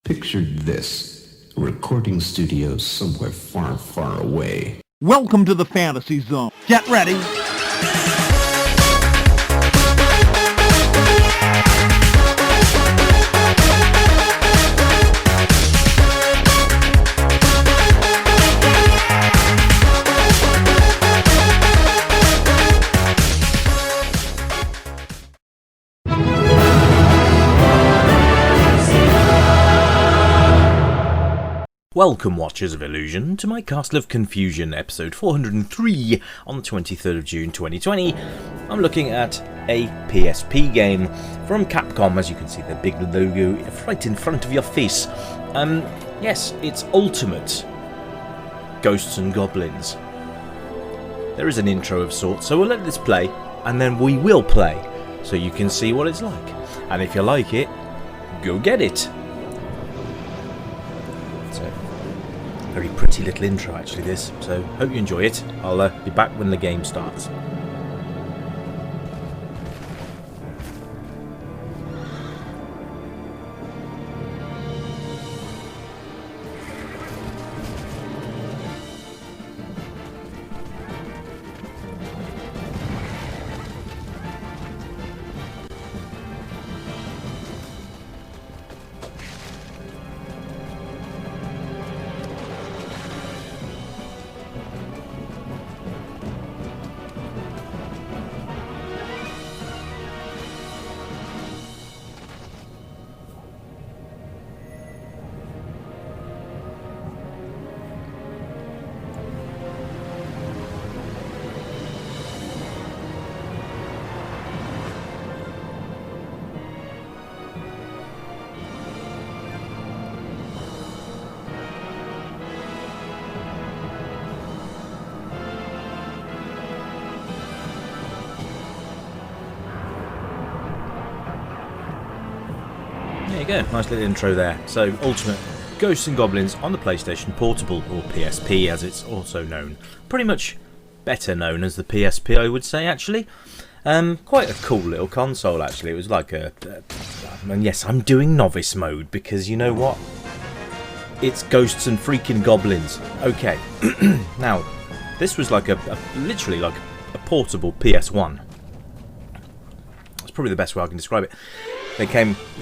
Picture this, a recording studio somewhere far, far away. Welcome to the fantasy zone. Get ready. Welcome, Watchers of Illusion, to my Castle of Confusion, episode 403 on the 23rd of June 2020. I'm looking at a PSP game from Capcom, as you can see the big logo right in front of your face. Yes, it's Ultimate Ghosts and Goblins. There is an intro of sorts, so we'll let this play, and then we will play, so you can see what it's like. And if you like it, go get it. Very pretty little intro actually this, so hope you enjoy it. I'll be back when the game starts. There you go, nice little intro there. So, Ultimate Ghosts and Goblins on the PlayStation Portable, or PSP as it's also known. Pretty much better known as the PSP, I would say, actually. Quite a cool little console, actually. It was like and yes, I'm doing novice mode, because you know what? It's Ghosts and freaking Goblins. Okay, now, this was like literally like a portable PS1. That's probably the best way I can describe it. The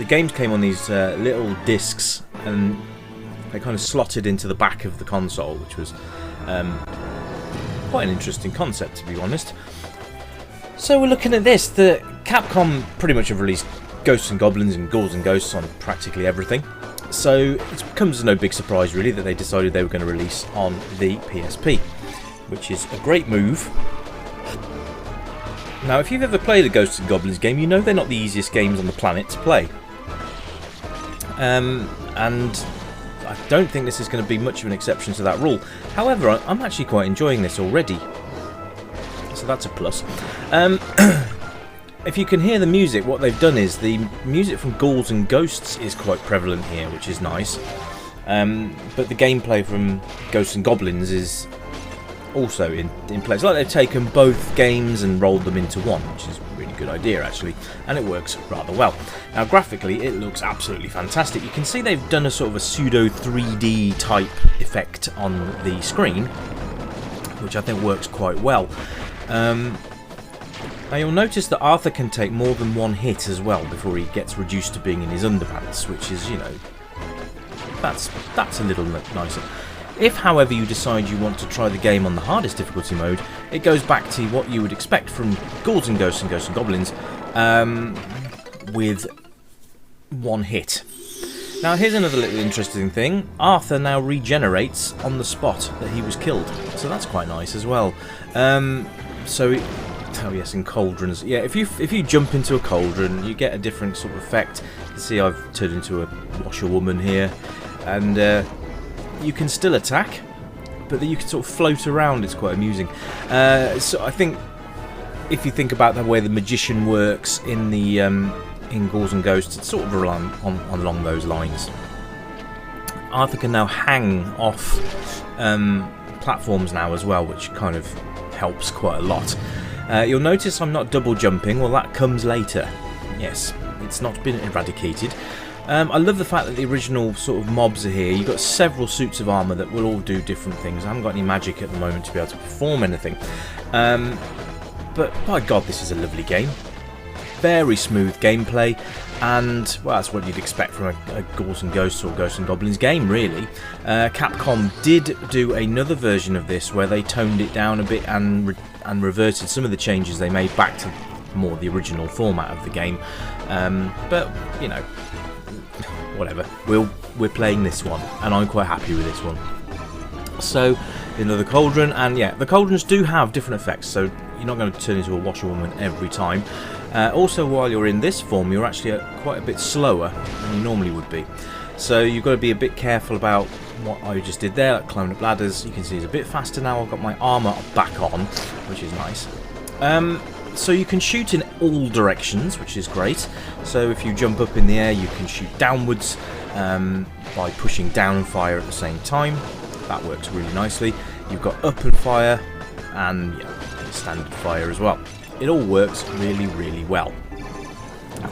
games came on these little discs, and they kind of slotted into the back of the console, which was quite an interesting concept, to be honest. So we're looking at this. The Capcom pretty much have released Ghosts and Goblins and Ghouls and Ghosts on practically everything. So it comes as no big surprise, really, that they decided they were going to release on the PSP, which is a great move. Now, if you've ever played a Ghosts and Goblins game, you know they're not the easiest games on the planet to play. And I don't think this is going to be much of an exception to that rule. However, I'm actually quite enjoying this already. So that's a plus. If you can hear the music, what they've done is the music from Ghouls and Ghosts is quite prevalent here, which is nice. But the gameplay from Ghosts and Goblins is also in place. It's like they've taken both games and rolled them into one, which is a really good idea actually, and it works rather well. Now graphically it looks absolutely fantastic. You can see they've done a sort of a pseudo 3D type effect on the screen, which I think works quite well. Now you'll notice that Arthur can take more than one hit as well before he gets reduced to being in his underpants, which is, you know, that's a little nicer. If, however, you decide you want to try the game on the hardest difficulty mode, it goes back to what you would expect from Ghouls and Ghosts and Goblins, with one hit. Now, here's another little interesting thing. Arthur now regenerates on the spot that he was killed, so that's quite nice as well. Oh yes, in cauldrons. Yeah, if you jump into a cauldron, you get a different sort of effect. You can see I've turned into a washerwoman here, and you can still attack, but then you can sort of float around. It's quite amusing. So I think if you think about the way the magician works in the in Ghouls and Ghosts, it's sort of along those lines. Arthur can now hang off platforms now as well, which kind of helps quite a lot. You'll notice I'm not double jumping. Well, that comes later. Yes, it's not been eradicated. I love the fact that the original sort of mobs are here. You've got several suits of armour that will all do different things. I haven't got any magic at the moment to be able to perform anything. But by God, this is a lovely game. Very smooth gameplay, and well, that's what you'd expect from a Ghouls and Ghosts or Ghosts and Goblins game, really. Capcom did do another version of this where they toned it down a bit and reverted some of the changes they made back to more the original format of the game. But you know, whatever. We're playing this one, and I'm quite happy with this one. So, another cauldron, and yeah, the cauldrons do have different effects, so you're not going to turn into a washerwoman every time. Also, while you're in this form, you're actually quite a bit slower than you normally would be. So you've got to be a bit careful about what I just did there, like climbing up ladders. You can see it's a bit faster now. I've got my armour back on, which is nice. So you can shoot in all directions, which is great. So if you jump up in the air, you can shoot downwards by pushing down and fire at the same time. That works really nicely. You've got up and fire, and yeah, standard fire as well. It all works really, really well.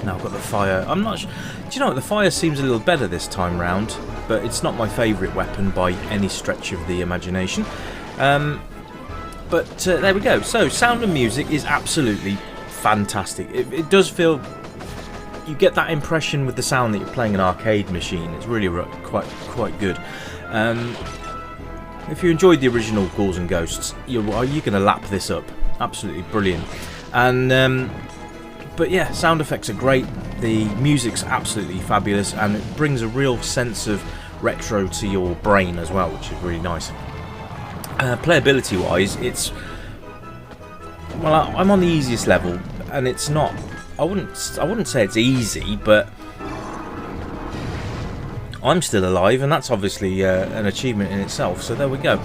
Now I've got the fire. I'm not sure. Do you know what? The fire seems a little better this time round, but it's not my favourite weapon by any stretch of the imagination. But there we go. So sound and music is absolutely fantastic. It does feel. You get that impression with the sound that you're playing an arcade machine. It's really quite good. If you enjoyed the original Ghouls and Ghosts, you're going to lap this up. Absolutely brilliant. And but yeah, sound effects are great. The music's absolutely fabulous, and it brings a real sense of retro to your brain as well, which is really nice. Playability wise, it's I'm on the easiest level, and it's not. I wouldn't say it's easy, but I'm still alive, and that's obviously an achievement in itself. So there we go.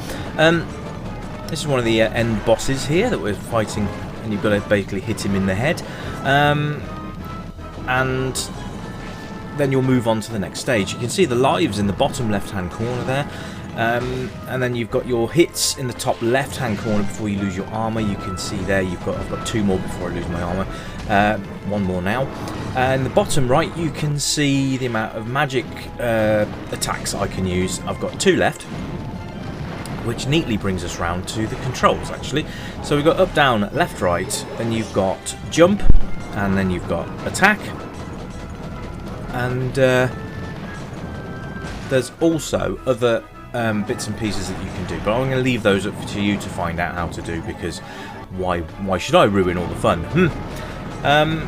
This is one of the end bosses here that we're fighting, and you've got to basically hit him in the head, and then you'll move on to the next stage. You can see the lives in the bottom left-hand corner there, and then you've got your hits in the top left-hand corner before you lose your armour. You can see there I've got 2 more before I lose my armour, 1 more now. And the bottom right, you can see the amount of magic attacks I can use. I've got 2 left, which neatly brings us round to the controls, actually. So we've got up, down, left, right, then you've got jump, and then you've got attack, and there's also other bits and pieces that you can do, but I'm going to leave those up to you to find out how to do, because why should I ruin all the fun?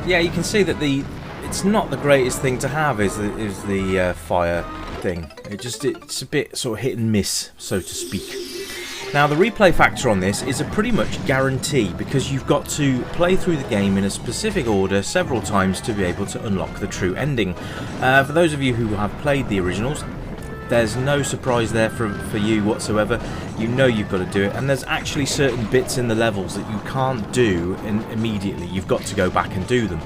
Yeah, you can see that it's not the greatest thing to have is the fire thing. It's a bit sort of hit and miss, so to speak. Now the replay factor on this is a pretty much guarantee, because you've got to play through the game in a specific order several times to be able to unlock the true ending. For those of you who have played the originals, there's no surprise there for you whatsoever. You know you've got to do it, and there's actually certain bits in the levels that you can't do immediately. You've got to go back and do them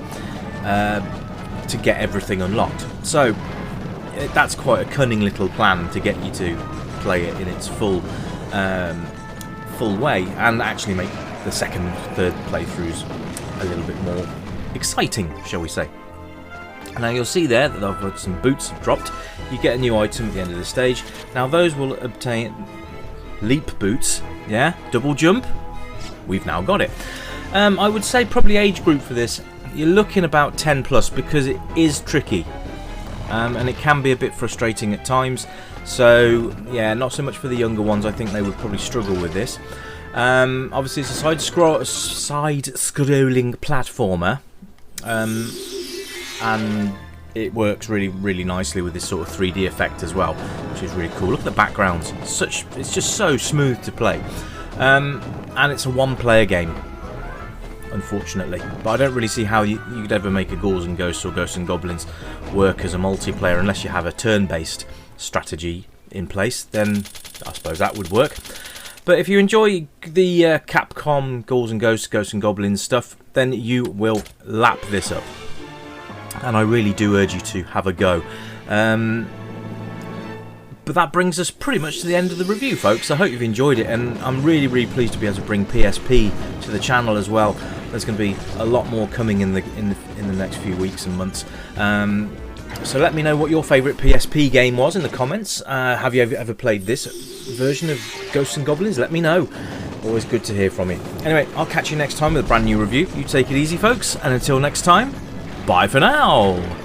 to get everything unlocked. So that's quite a cunning little plan to get you to play it in its full way, and actually make the second, third playthroughs a little bit more exciting, shall we say. Now you'll see there that I've got some boots dropped. You get a new item at the end of the stage. Now those will obtain leap boots, yeah, double jump. We've now got it. I would say probably age group for this, you're looking about 10 plus, because it is tricky, and it can be a bit frustrating at times. So yeah, not so much for the younger ones. I think they would probably struggle with this. Obviously it's a side-scrolling platformer, and it works really, really nicely with this sort of 3D effect as well, which is really cool. Look at the backgrounds; it's just so smooth to play, and it's a one-player game, unfortunately. But I don't really see how you could ever make a Ghouls and Ghosts or Ghosts and Goblins work as a multiplayer unless you have a turn-based strategy in place. Then I suppose that would work. But if you enjoy the Capcom Ghouls and Ghosts, Ghosts and Goblins stuff, then you will lap this up. And I really do urge you to have a go. But that brings us pretty much to the end of the review, folks. I hope you've enjoyed it, and I'm really, really pleased to be able to bring PSP to the channel as well. There's going to be a lot more coming in the next few weeks and months. So let me know what your favourite PSP game was in the comments. Have you ever played this version of Ghosts and Goblins? Let me know. Always good to hear from you. Anyway, I'll catch you next time with a brand new review. You take it easy, folks, and until next time, bye for now.